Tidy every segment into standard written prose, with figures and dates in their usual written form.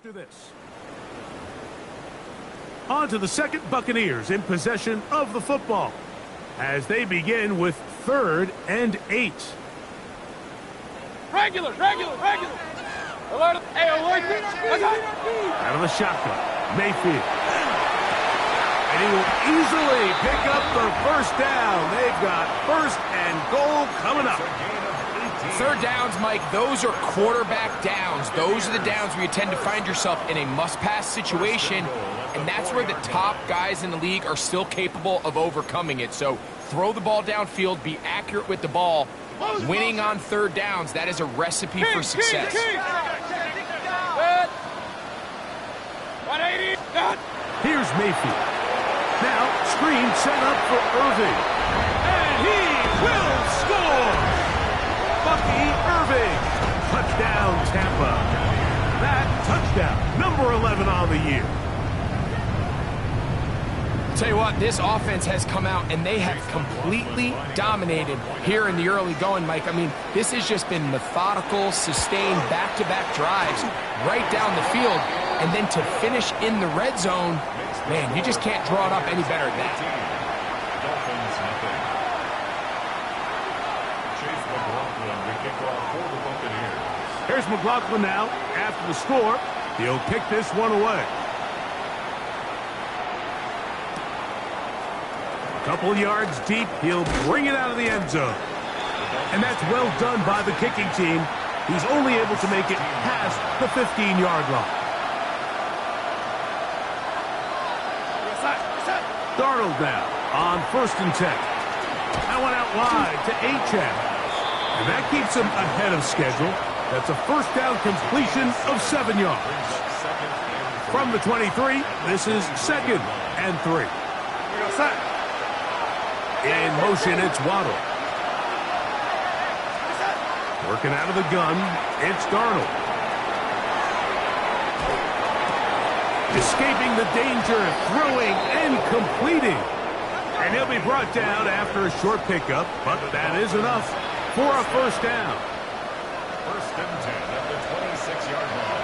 after this. On to the second, Buccaneers in possession of the football as they begin with 3rd and 8. Regular. Alert. Hey, alert. Out of the shotgun, Mayfield. And he will easily pick up the first down. They've got 1st and goal coming up. 3rd downs, Mike, those are quarterback downs. Those are the downs where you tend to find yourself in a must-pass situation, and that's where the top guys in the league are still capable of overcoming it. So throw the ball downfield, be accurate with the ball. Winning on 3rd downs, that is a recipe for success. Here's Mayfield. Now, screen set up for Irving. And he will score! Bucky Irving. Touchdown, Tampa. That touchdown, number 11 on the year. Tell you what, this offense has come out and they have completely dominated here in the early going, Mike. I mean, this has just been methodical, sustained, back-to-back drives right down the field. And then to finish in the red zone, man, you just can't draw it up any better than that. Here's McLaughlin now. After the score, he'll kick this one away. Couple yards deep, he'll bring it out of the end zone. And that's well done by the kicking team. He's only able to make it past the 15-yard line. Darnold now on 1st and 10. That one out wide to Achane. And that keeps him ahead of schedule. That's a 1st down completion of 7 yards. From the 23, this is 2nd and 3. In motion, it's Waddle. Working out of the gun, it's Darnold. Escaping the danger, throwing and completing. And he'll be brought down after a short pickup, but that is enough for a 1st down. 1st and 10 at the 26-yard line.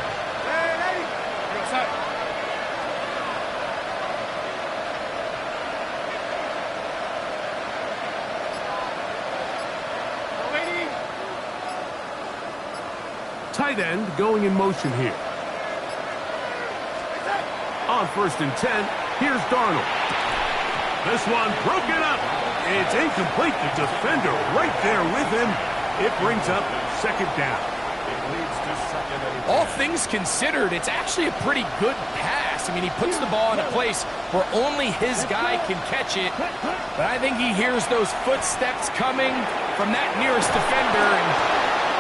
Tight end going in motion here. On 1st and 10, here's Darnold. This one broken up. It's incomplete. The defender right there with him. It brings up 2nd down. It leads to 2nd and 10. All things considered, it's actually a pretty good pass. I mean, he puts the ball in a place where only his guy can catch it. But I think he hears those footsteps coming from that nearest defender, and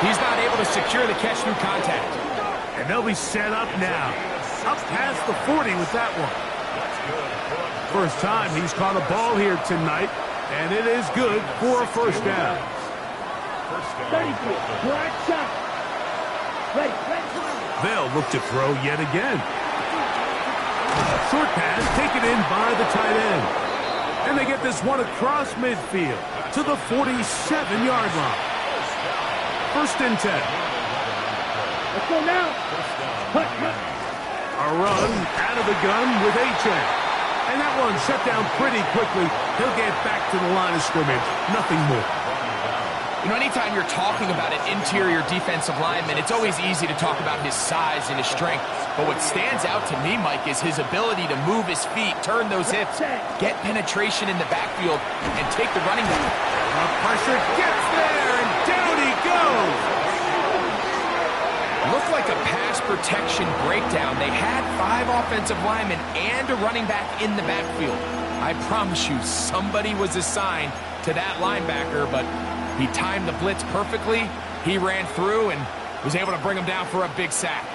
he's not able to secure the catch through contact. And they'll be set up now. Up past the 40 with that one. First time he's caught a ball here tonight, and it is good for a 1st down. They'll look to throw yet again. Short pass taken in by the tight end. And they get this one across midfield to the 47-yard line. 1st and 10. Let's go now. A run out of the gun with Achane. And that one shut down pretty quickly. He'll get back to the line of scrimmage. Nothing more. You know, anytime you're talking about an interior defensive lineman, it's always easy to talk about his size and his strength. But what stands out to me, Mike, is his ability to move his feet, turn those hips, get penetration in the backfield, and take the running back. The pressure gets there, and down he goes. Looked like a pass protection breakdown. They had 5 offensive linemen and a running back in the backfield. I promise you, somebody was assigned to that linebacker, but he timed the blitz perfectly. He ran through and was able to bring him down for a big sack.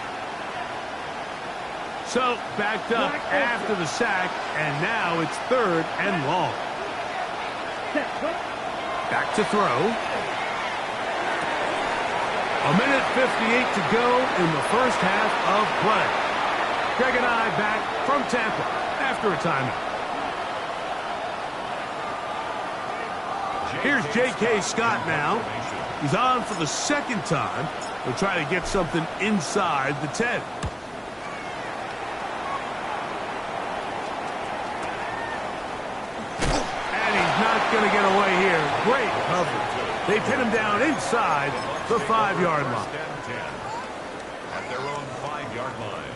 So, backed up after the sack, and now it's 3rd and long. Back to throw. A minute 58 to go in the 1st half of play. Greg and I back from Tampa after a timeout. Here's J.K. Scott now. He's on for the 2nd time. He'll try to get something inside the 10. going to get away here. Great coverage. They pin him down inside the 5-yard line. First and 10 at their own 5-yard line.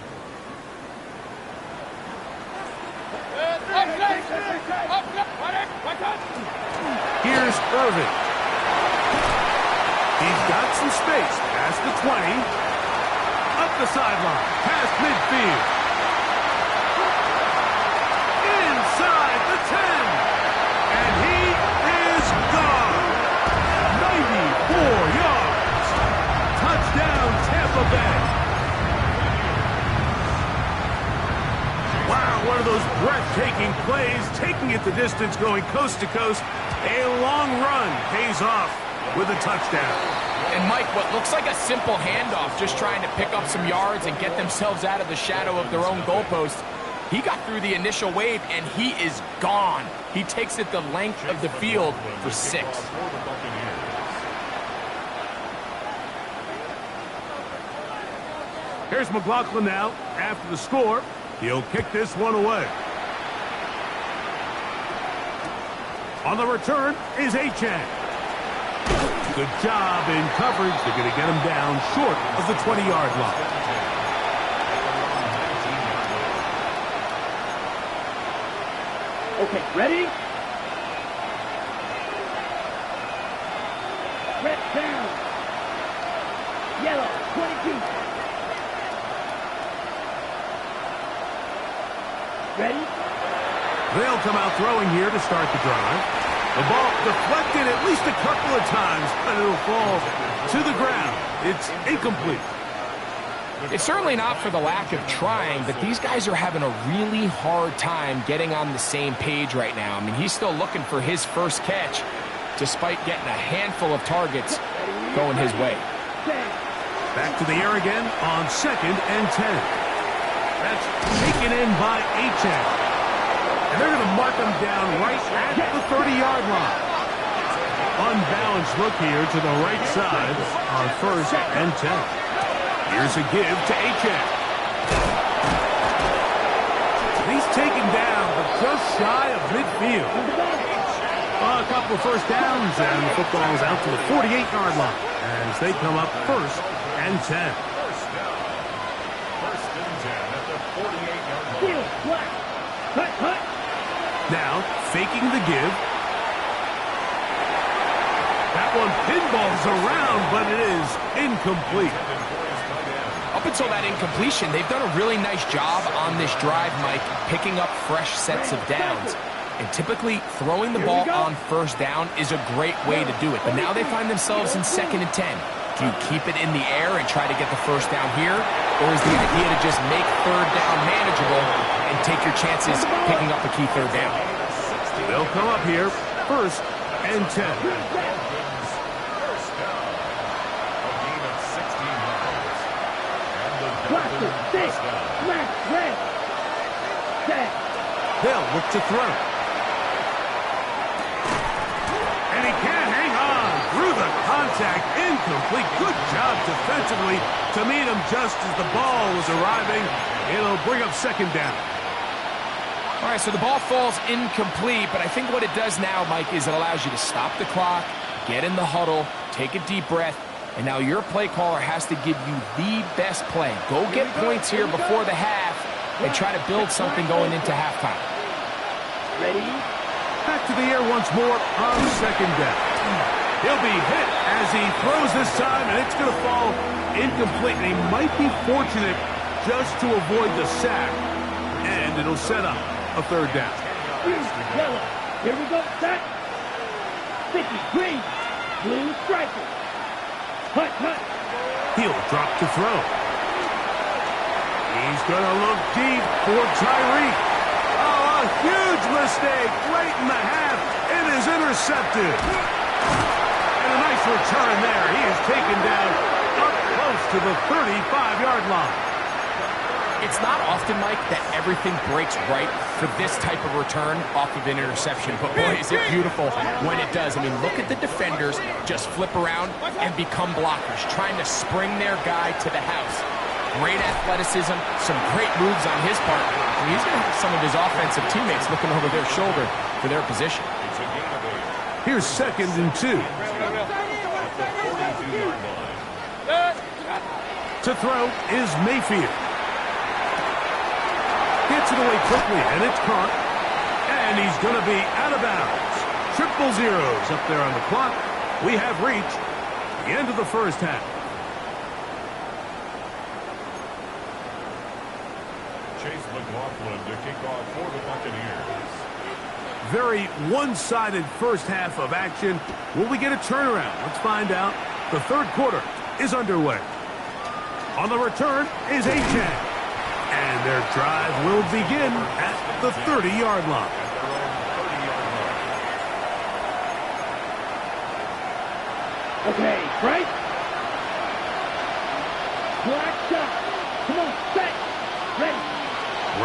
Here's Irvin. He's got some space past the 20. Up the sideline, past midfield. Inside the 10. And he is gone. 94 yards. Touchdown, Tampa Bay. Wow, one of those breathtaking plays, taking it the distance, going coast to coast. A long run pays off with a touchdown. And Mike, what looks like a simple handoff, just trying to pick up some yards and get themselves out of the shadow of their own goalpost. He got through the initial wave, and he is gone. He takes it the length of the field for 6. Here's McLaughlin now. After the score, he'll kick this one away. On the return is Achane. Good job in coverage. They're going to get him down short of the 20-yard line. Okay, ready? Red down. Yellow, 22. Ready? They'll come out throwing here to start the drive. The ball deflected at least a couple of times, but it'll fall to the ground. It's incomplete. It's certainly not for the lack of trying, but these guys are having a really hard time getting on the same page right now. I mean, he's still looking for his first catch, despite getting a handful of targets going his way. Back to the air again on 2nd and 10. That's taken in by Achane. And they're going to mark him down right at the 30-yard line. Unbalanced look here to the right side on 1st and 10. Here's a give to Achane. He's taken down, but just shy of midfield. A couple of first downs, and the football is out to the 48-yard line as they come up 1st and 10. First down. 1st and 10 at the 48-yard line. Cut. Now, faking the give. That one pinballs around, but it is incomplete. Up until that incompletion, they've done a really nice job on this drive, Mike, picking up fresh sets of downs. And typically, throwing the ball on 1st down is a great way to do it. But now they find themselves in 2nd and 10. Do you keep it in the air and try to get the 1st down here? Or is the idea to just make 3rd down manageable and take your chances picking up a key 3rd down? They'll come up here 1st and 10. First down. A gain of 16 yards. And the Dolphins first down. They'll look to throw. And he can't hang on through the contact. Incomplete. Good job defensively to meet him just as the ball was arriving. It'll bring up 2nd down. All right, so the ball falls incomplete, but I think what it does now, Mike, is it allows you to stop the clock, get in the huddle, take a deep breath, and now your play caller has to give you the best play. Go get points here before the half and try to build something going into halftime. Ready? Back to the air once more on 2nd down. He'll be hit as he throws this time, and it's going to fall incomplete. And he might be fortunate just to avoid the sack, and it'll set up a 3rd down. Yellow. Here we go. Set. 50. Green. Blue striker. Hut. He'll drop to throw. He's going to look deep for Tyreek. Oh, a huge mistake late in the half. It is intercepted. And a nice return there. He is taken down up close to the 35-yard line. It's not often, Mike, that everything breaks right for this type of return off of an interception. But, boy, is it beautiful when it does. I mean, look at the defenders just flip around and become blockers, trying to spring their guy to the house. Great athleticism, some great moves on his part. And he's going to have some of his offensive teammates looking over their shoulder for their position. It's a gain of 8. Here's 2nd and 2. To throw is Mayfield. Gets it away quickly, and it's caught. And he's going to be out of bounds. 0-0 up there on the clock. We have reached the end of the first half. Chase McLaughlin to kick off for the Buccaneers. Very one-sided first half of action. Will we get a turnaround? Let's find out. The third quarter is underway. On the return is Achane. And their drive will begin at the 30-yard line. Okay, right? Black shot. Come on, set. Ready.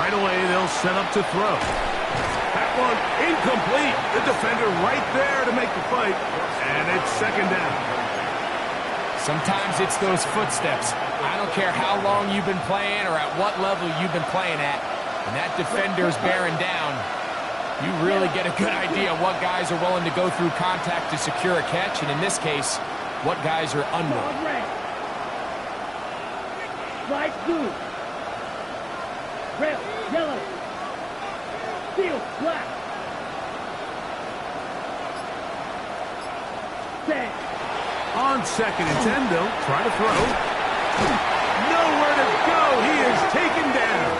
Right away, they'll set up to throw. That one incomplete. The defender right there to make the fight. And it's 2nd down. Sometimes it's those footsteps. I don't care how long you've been playing or at what level you've been playing at. When that defender's bearing down, you really get a good idea of what guys are willing to go through contact to secure a catch, and in this case, what guys are unwilling. Red. Light blue. Red, yellow. Steel, black. Set. On 2nd and 10, they'll try to throw. Nowhere to go. He is taken down.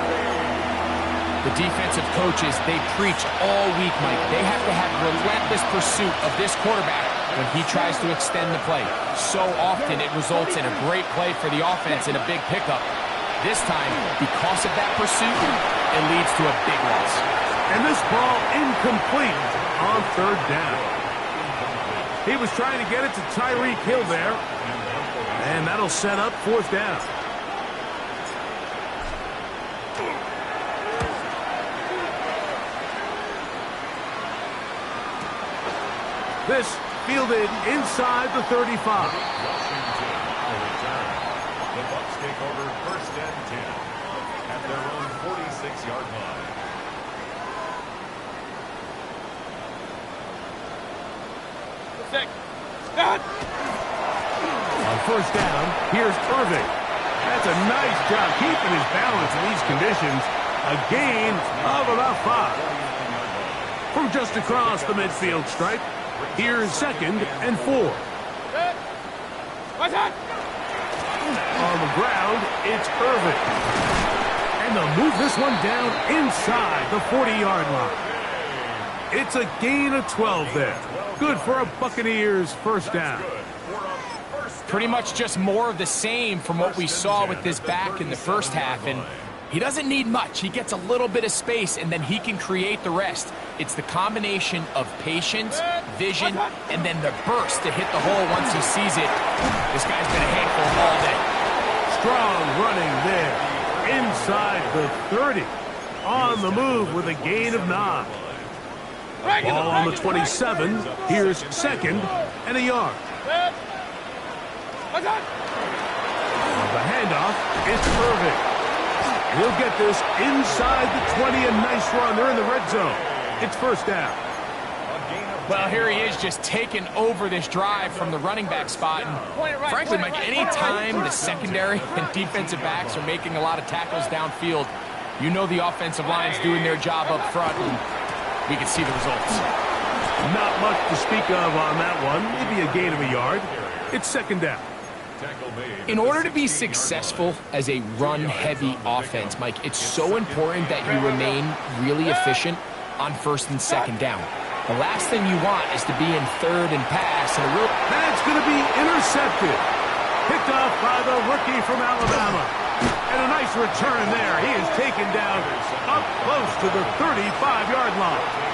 The defensive coaches, they preach all week, Mike. They have to have relentless pursuit of this quarterback when he tries to extend the play. So often it results in a great play for the offense and a big pickup. This time, because of that pursuit, it leads to a big loss. And this ball incomplete on 3rd down. He was trying to get it to Tyreek Hill there. And that'll set up 4th down. This fielded inside the 35. Washington will return. The Bucs take over 1st and 10 at their own 46-yard line. On 1st down, here's Irving. That's a nice job keeping his balance in these conditions. A gain of about 5. From just across the midfield stripe, here's 2nd and 4. On the ground, it's Irving. And they'll move this one down inside the 40-yard line. It's a gain of 12 there. Good for a Buccaneers 1st down. Pretty much just more of the same from what we saw with this back in the first half. And he doesn't need much. He gets a little bit of space, and then he can create the rest. It's the combination of patience, vision, and then the burst to hit the hole once he sees it. This guy's been a handful all day. Strong running there. Inside the 30. On the move with a gain of 9. Ball on the 27. Here's 2nd and a yard. On the handoff, it's Irving. He'll get this inside the 20. A nice run. They're in the red zone. It's 1st down. Well, here he is just taking over this drive from the running back spot. And frankly, Mike, any time the secondary and defensive backs are making a lot of tackles downfield, you know the offensive line's doing their job up front, and we can see the results. Not much to speak of on that one. Maybe a gain of a yard. It's 2nd down. In order to be successful as a run-heavy offense, Mike, it's so important that you remain really efficient on 1st and 2nd down. The last thing you want is to be in 3rd and pass. And that's going to be intercepted. Picked off by the rookie from Alabama. And a nice return there. He is taken down up close to the 35-yard line.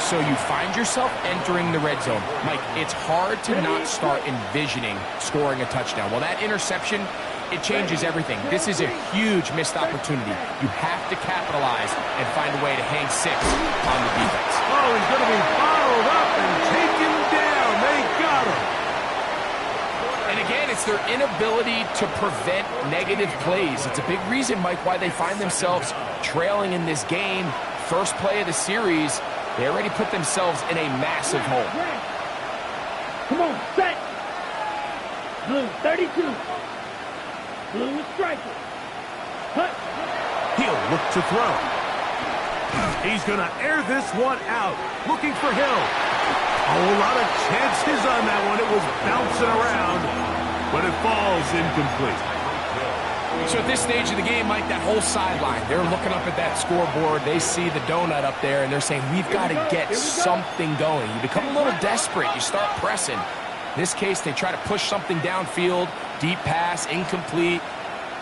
So you find yourself entering the red zone. Mike, it's hard to not start envisioning scoring a touchdown. Well, that interception, it changes everything. This is a huge missed opportunity. You have to capitalize and find a way to hang 6 on the defense. Oh, he's going to be followed up and taken down. They got him. And again, it's their inability to prevent negative plays. It's a big reason, Mike, why they find themselves trailing in this game. First play of the series, They already put themselves in a massive hole. Come on, set. Blue, 32. Blue is striker. Cut. He'll look to throw. He's going to air this one out. Looking for Hill. A whole lot of chances on that one. It was bouncing around, but it falls incomplete. So at this stage of the game, Mike, that whole sideline, they're looking up at that scoreboard. They see the donut up there, and they're saying, we've got to get something going. You become a little desperate. You start pressing. In this case, they try to push something downfield. Deep pass, incomplete.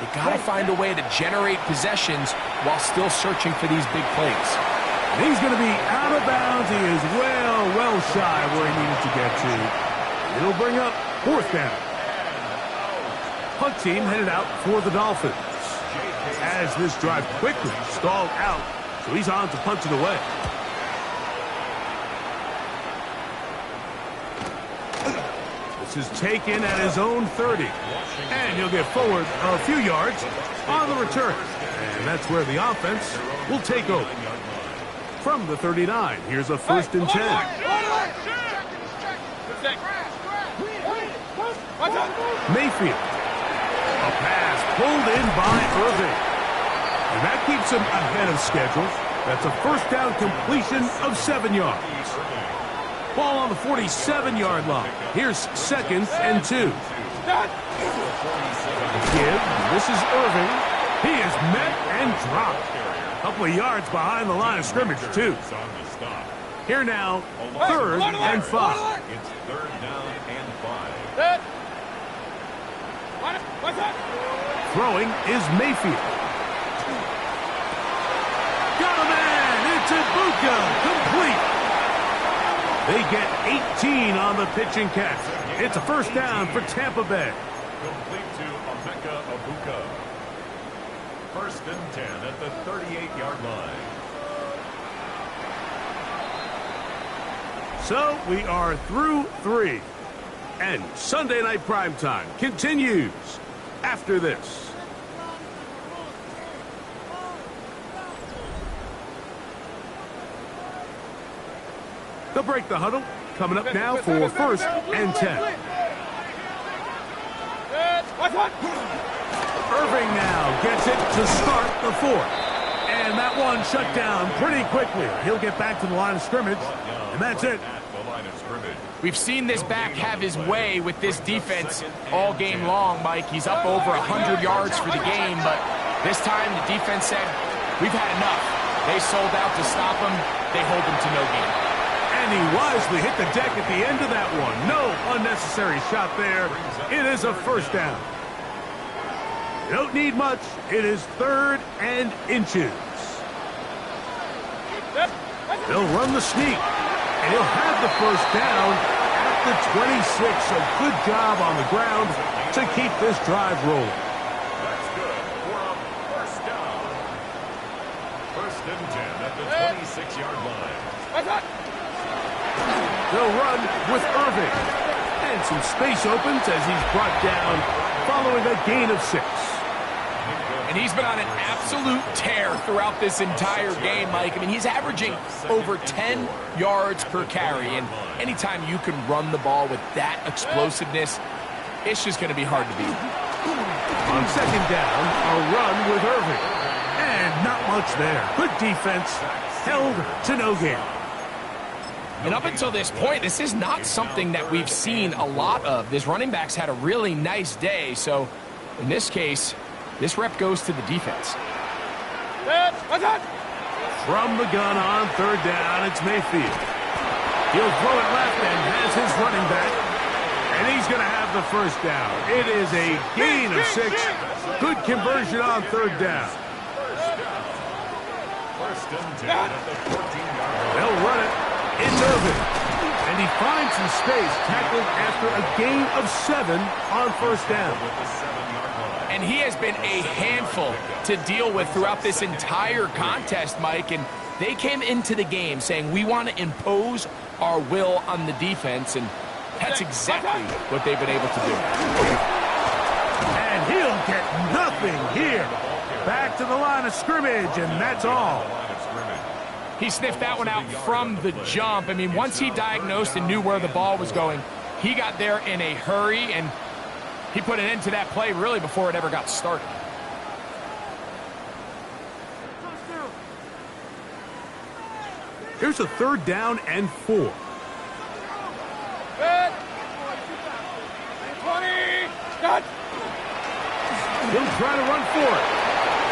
They got to find a way to generate possessions while still searching for these big plays. And he's going to be out of bounds. He is well shy of where he needed to get to. It'll bring up 4th down. Punt team headed out for the Dolphins. As this drive quickly stalled out, so he's on to punt it away. This is taken at his own 30. And he'll get forward a few yards on the return. And that's where the offense will take over. From the 39, here's a 1st and 10. Mayfield. A pass pulled in by Irving. And that keeps him ahead of schedule. That's a 1st down completion of 7 yards. Ball on the 47-yard line. Here's 2nd and 2. Give. This is Irving. He is met and dropped. A couple of yards behind the line of scrimmage, too. Here now, 3rd and 5. It's 3rd down and 5. Throwing is Mayfield. Got a man. It's Ibuka. Complete. They get 18 on the pitch and catch. It's a 1st down for Tampa Bay. Complete to Emeka Ibuka. 1st and 10 at the 38-yard line. So we are through 3. And Sunday Night Primetime continues after this. They'll break the huddle. Coming up now for 1st and 10. Irving now gets it to start the 4th. And that one shut down pretty quickly. He'll get back to the line of scrimmage, and that's it. We've seen this back have his way with this defense all game long, Mike. He's up over 100 yards for the game, but this time the defense said, we've had enough. They sold out to stop him. They hold him to no gain. And he wisely hit the deck at the end of that one. No unnecessary shot there. It is a 1st down. You don't need much. It is 3rd and inches. They'll run the sneak. And he'll have the 1st down at the 26. So good job on the ground to keep this drive rolling. That's good for a 1st down. 1st and 10 at the 26-yard line. They'll run with Irving. And some space opens as he's brought down following a gain of 6. And he's been on an absolute tear throughout this entire game, Mike. I mean, he's averaging over 10 yards per carry. And anytime you can run the ball with that explosiveness, it's just going to be hard to beat. On 2nd down, a run with Irving. And not much there. Good defense. Held to no gain. And up until this point, this is not something that we've seen a lot of. This running back's had a really nice day. So in this case, this rep goes to the defense. From the gun on 3rd down, it's Mayfield. He'll throw it left and has his running back. And he's going to have the 1st down. It is a gain of 6. Good conversion on 3rd down. 1st and 10 at the 14-yard line. They'll run it. It's Irving. And he finds some space, tackled after a gain of 7 on 1st down. And he has been a handful to deal with throughout this entire contest, Mike. And they came into the game saying, we want to impose our will on the defense. And that's exactly what they've been able to do. And he'll get nothing here. Back to the line of scrimmage, and that's all. He sniffed that one out from the jump. I mean, once he diagnosed and knew where the ball was going, he got there in a hurry, and he put an end to that play really before it ever got started. Here's a 3rd down and 4. Good. 20. Cut. He'll try to run for it.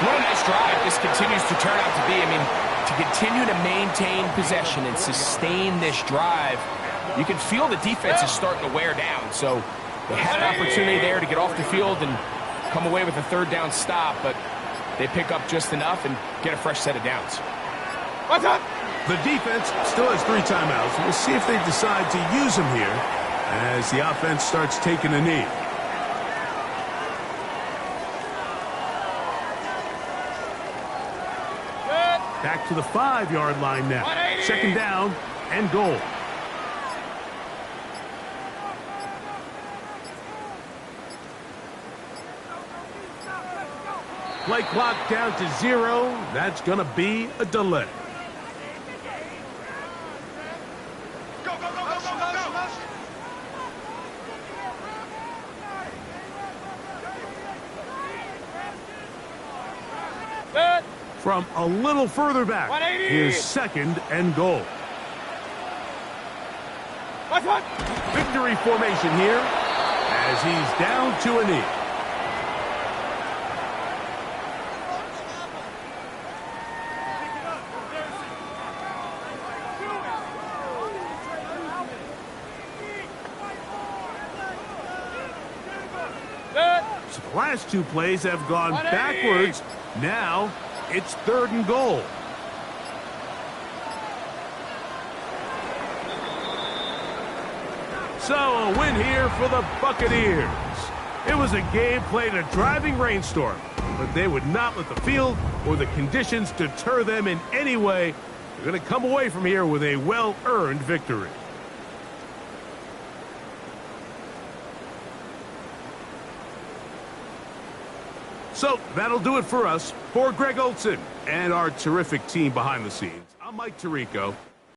What a nice drive this continues to turn out to be. I mean, to continue to maintain possession and sustain this drive, you can feel the defense is starting to wear down. So they had an opportunity there to get off the field and come away with a 3rd down stop, but they pick up just enough and get a fresh set of downs. What's up? The defense still has 3 timeouts. We'll see if they decide to use them here as the offense starts taking a knee. Good. Back to the 5-yard line now. 180. 2nd down and goal. Play clock down to 0. That's going to be a delay. Go, go, go, go, go, go, go. Good. From a little further back, 180. here's 2nd and goal. What's up? Victory formation here as he's down to a knee. So the last 2 plays have gone 180. backwards. Now it's 3rd and goal. So a win here for the Buccaneers. It was a game played in a driving rainstorm, but they would not let the field or the conditions deter them in any way. They're going to come away from here with a well-earned victory. So that'll do it for us. For Greg Olsen and our terrific team behind the scenes, I'm Mike Tirico.